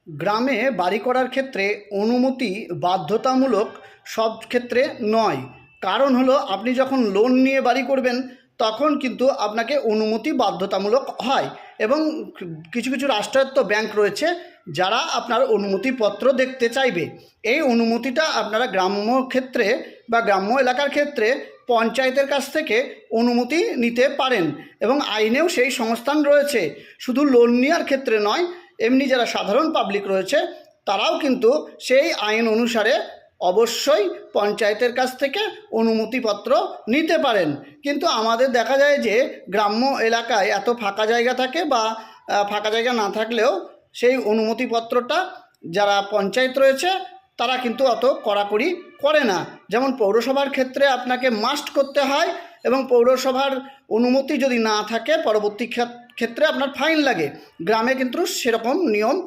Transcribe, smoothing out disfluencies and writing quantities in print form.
গ্রামে বাড়ি করার ক্ষেত্রে অনুমতি বাধ্যতামূলক সব ক্ষেত্রে নয়। কারণ হলো, আপনি যখন লোন নিয়ে বাড়ি করবেন তখন কিন্তু আপনাকে অনুমতি বাধ্যতামূলক হয়, এবং কিছু কিছু রাষ্ট্রায়ত্ত ব্যাংক রয়েছে যারা আপনার অনুমতিপত্র দেখতে চাইবে। এই অনুমতিটা আপনারা গ্রাম্য ক্ষেত্রে বা গ্রাম্য এলাকার ক্ষেত্রে পঞ্চায়েতের কাছ থেকে অনুমতি নিতে পারেন, এবং আইনেও সেই সংস্থান রয়েছে। শুধু লোন নেওয়ার ক্ষেত্রে নয়, এমনি যারা সাধারণ পাবলিক রয়েছে তারাও কিন্তু সেই আইন অনুসারে অবশ্যই পঞ্চায়েতের কাছ থেকে অনুমতিপত্র নিতে পারেন। কিন্তু আমাদের দেখা যায় যে গ্রাম্য এলাকায় এত ফাঁকা জায়গা থাকে, বা ফাঁকা জায়গা না থাকলেও সেই অনুমতিপত্রটা যারা পঞ্চায়েত রয়েছে তারা কিন্তু অত কড়াকড়ি করে না। যেমন পৌরসভার ক্ষেত্রে আপনাকে মাস্ট করতে হয়, এবং পৌরসভার অনুমতি যদি না থাকে পরবর্তী ক্ষেত্রে আপনার ফাইন লাগে। গ্রামে কিন্তু সেরকম নিয়ম